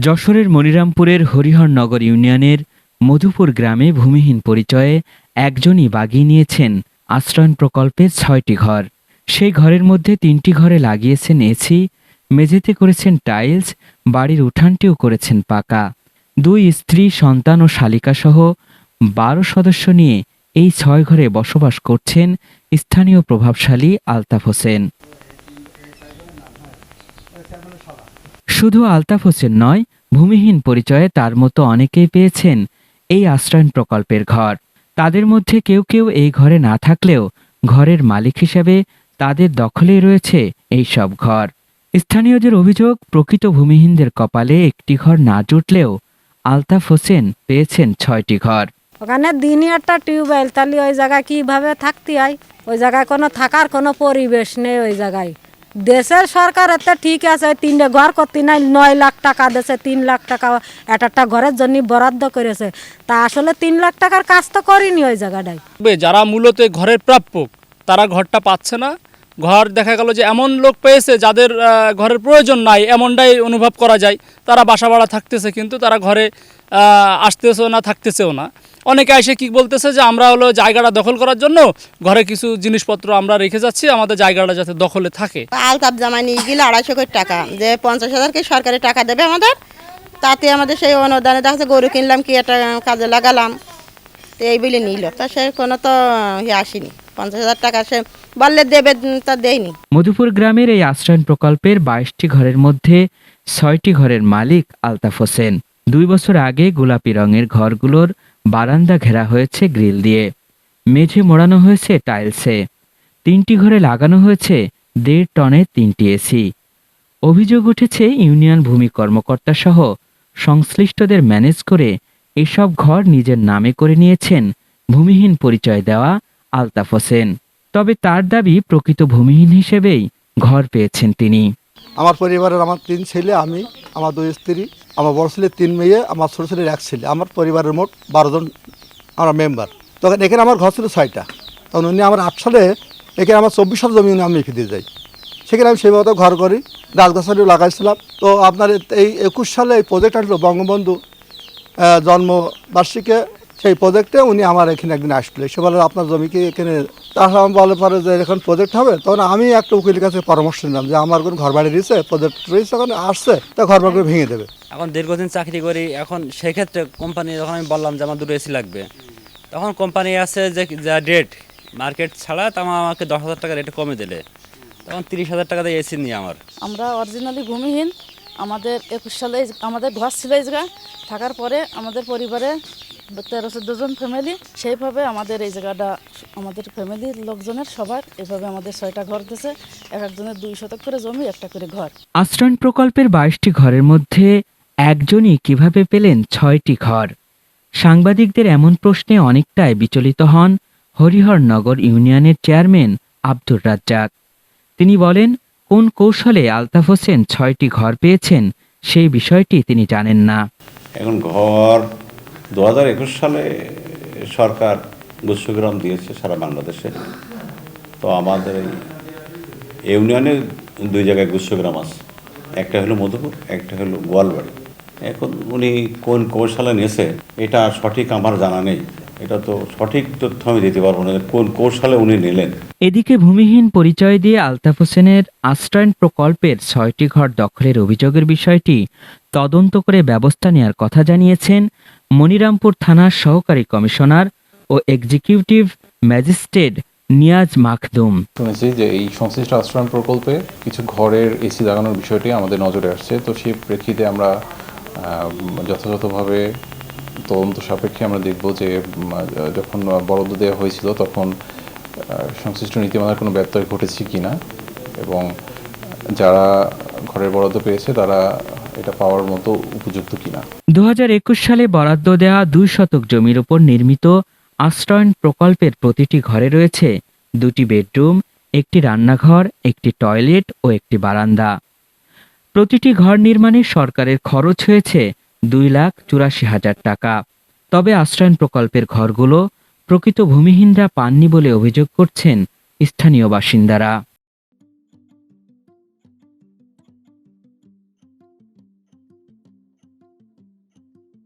যশোরের মনিরামপুরের হরিহরনগর ইউনিয়নের মধুপুর গ্রামে ভূমিহীন পরিচয়ে একজনই বাগিয়ে নিয়েছেন আশ্রয়ণ প্রকল্পের ৬টি ঘর। সেই ঘরের মধ্যে ৩টি ঘরে লাগিয়েছেন এসি, মেঝেতে করেছেন টাইলস, বাড়ির উঠানটিও করেছেন পাকা। ২ স্ত্রী, সন্তান ও শালিকাসহ ১২ সদস্য নিয়ে এই ৬ ঘরে বসবাস করছেন স্থানীয় প্রভাবশালী আলতাফ হোসেন। শুধু আলতাফ হোসেন নয়, ভূমিহীন পরিচয়ে তার মতো অনেকেই পেয়েছেন এই আশ্রয়ণ প্রকল্পের ঘর। তাদের মধ্যে কেউ কেউ এই ঘরে না থাকলেও ঘরের মালিক হিসেবে তাদের দখলেই রয়েছে এই সব ঘর। স্থানীয়দের অভিযোগ, প্রকৃত ভূমিহীনদের কপালে একটি ঘর না জুটলেও আলতাফ হোসেন পেয়েছেন ৬টি ঘর। ওখানে দিনই একটা টিউবওয়েল, তাহলে ওই জায়গায় কীভাবে থাকতে হয়? ওই জায়গায় কোনো থাকার কোনো পরিবেশ নেই। ওই জায়গায় দেশের সরকার এতে ঠিক আছে, 3টে ঘর করতে নাই 9 লাখ টাকা দেশে, 3 লাখ টাকা একটা ঘরের জন্য বরাদ্দ করেছে। তা আসলে 3 লাখ টাকার কাজ তো করিনি ওই জায়গাটায়। যারা মূলত ঘরের প্রাপক তারা ঘরটা পাচ্ছে না। ঘর দেখা গেল যে এমন লোক পেয়েছে যাদের ঘরের প্রয়োজন নাই, এমনটাই অনুভব করা যায়। তারা বাসা ভাড়া থাকতেছে, কিন্তু তারা ঘরে আসতেছেও না, থাকতেছেও না। অনেকে এসে কি বলতেছে যে আমরা হলো জায়গাটা দখল করার জন্য ঘরে কিছু জিনিসপত্র আমরা রেখে যাচ্ছি, আমাদের জায়গাটা যাতে দখলে থাকে। আলতাফ জামাই নিয়ে গেলে 250 কোটি টাকা, যে 50,000 সরকারি টাকা দেবে আমাদের, তাতে আমাদের সেই অনুদানে দেখা গরু কিনলাম, কি একটা কাজে লাগালাম, তো এই বলে নিল। তা সে কোনো তো আসেনি, 50,000 টাকা সে বললে দেবে, তা দেয়নি। মধুপুর গ্রামের এই আশ্রয়ণ প্রকল্পের 22টি ঘরের মধ্যে 6টি ঘরের মালিক আলতাফ হোসেন। 2 বছর আগে গোলাপি রঙের ঘরগুলোর বারান্দা ঘেরা হয়েছে গ্রিল দিয়ে, মেঝে মোড়ানো হয়েছে টাইলসে। 3টি ঘরে লাগানো হয়েছে 1.5 টনের 3টি এসি। অভিযোগ উঠেছে ইউনিয়ন ভূমি কর্মকর্তা সহ সংশ্লিষ্টদের ম্যানেজ করে এসব ঘর নিজের নামে করে নিয়েছেন ভূমিহীন পরিচয় দেওয়া আলতাফ হোসেন। তবে তার দাবি, প্রকৃত ভূমিহীন হিসেবেই ঘর পেয়েছেন তিনি। আমার পরিবারের আমার 3 ছেলে, আমি, আমার 2 স্ত্রী, আমার বড় ছেলে 3 মেয়ে, আমার ছোটো ছেলের 1 ছেলে। আমার পরিবারের মোট 12 জন আমরা মেম্বার। তখন এখানে আমার ঘর ছিল 6টা। তখন উনি আমার 8 সালে এখানে আমার 24 শতক জমি আমি লিখে দিয়ে যাই। সেখানে আমি সেই মতো ঘর করি, গাছগাছালিও লাগাইছিলাম। তো আপনার এই 21 সালে এই প্রজেক্ট আসলো বঙ্গবন্ধু জন্মবার্ষিকী, সেই প্রজেক্টে উনি আমার এখানে একদিন আসলো, সে বলে আপনার জমিকে এখানে, তাহলে আমি বলে পরে যে এখন প্রজেক্ট হবে। তখন আমি একটা উকিলের কাছে পরামর্শ নিলাম যে আমার কোনো ঘর বাড়ি দিয়েছে, প্রজেক্ট রয়েছে, এখন আসছে, তা ঘর বাড়ি ভেঙে দেবে। এখন দীর্ঘদিন চাকরি করি, এখন সেক্ষেত্রে কোম্পানি যখন আমি বললাম যে আমার 2 এসি লাগবে, তখন কোম্পানি আছে যে যা রেট মার্কেট ছাড়া, তখন আমাকে 10,000 টাকা রেটে কমে দিলে, তখন 30,000 টাকা দিয়ে এসি নিয়ে আমার। আমরা অরিজিনালি ভূমিহীন। আমাদের 21 সালে আমাদের ঘর ছিল এই জায়গা, থাকার পরে আমাদের পরিবারে 13-14 জন ফ্যামিলি, সেইভাবে আমাদের এই জায়গাটা আমাদের ফ্যামিলির লোকজনের সবার এভাবে আমাদের 6টা ঘর দিয়েছে। এক একজনের 2 শতক করে জমি, একটা করে ঘর। আশ্রয়ণ প্রকল্পের 22টি ঘরের মধ্যে একজনই কিভাবে পেলেন 6টি ঘর? সাংবাদিকদের এমন প্রশ্নে অনেকটাই বিচলিত হন হরিহরনগর ইউনিয়নের চেয়ারম্যান আব্দুর রাজ্জাক। তিনি বলেন, কোন কৌশলে আলতাফ হোসেন 6টি ঘর পেয়েছেন সেই বিষয়টি তিনি জানেন না। এখন ঘর 2021 সালে সরকার গুচ্ছগ্রাম দিয়েছে সারা বাংলাদেশে। তো আমাদের এই ইউনিয়নে 2 জায়গায় গুচ্ছগ্রাম আছে, একটা হলো মধুপুর, একটা হলো গোয়ালবাড়ি। এখন উনি কোন কৌশলে নিয়েছে এটা সঠিক আমার জানা নেই, এটা তো সঠিক তথ্য আমি দিতে পারবো না কোন কৌশলে উনি নিলেন। এদিকে ভূমিহীন পরিচয় দিয়ে আলতাফ হোসেনের আশ্রয়ণ প্রকল্পের 6টি ঘর দখলের অভিযোগের বিষয়টি তদন্ত করে ব্যবস্থা নেওয়ার কথা জানিয়েছেন মনিরামপুর থানার সহকারী কমিশনার ও এক্সিকিউটিভ ম্যাজিস্ট্রেট নিয়াজ মাখদুম। শুনেছি যে এই সংশ্লিষ্ট আশ্রয়ণ প্রকল্পে কিছু ঘরের এসি লাগানোর বিষয়টি আমাদের নজরে আসছে। তো সেই প্রেক্ষিতে আমরা যথাযথভাবে তদন্ত সাপেক্ষে আমরা দেখব যে যখন বরাদ্দ দেওয়া হয়েছিল তখন সংশ্লিষ্ট নীতিমালার কোনো ব্যত্যয় ঘটেছে কিনা, এবং যারা ঘরের বরাদ্দ পেয়েছে তারা এটা পাওয়ার মতো উপযুক্ত কিনা। 2021 সালে বরাদ্দ দেওয়া 2 শতক জমির উপর নির্মিত আশ্রয়ণ প্রকল্পের প্রতিটি ঘরে রয়েছে 2টি বেডরুম, একটি রান্নাঘর, একটি টয়লেট ও একটি বারান্দা। প্রতিটি ঘর নির্মাণে সরকারের খরচ হয়েছে 2,84,000 টাকা। তবে আশ্রয়ণ প্রকল্পের ঘরগুলো প্রকৃত ভূমিহীনরা পাননি বলে অভিযোগ করছেন স্থানীয় বাসিন্দারা।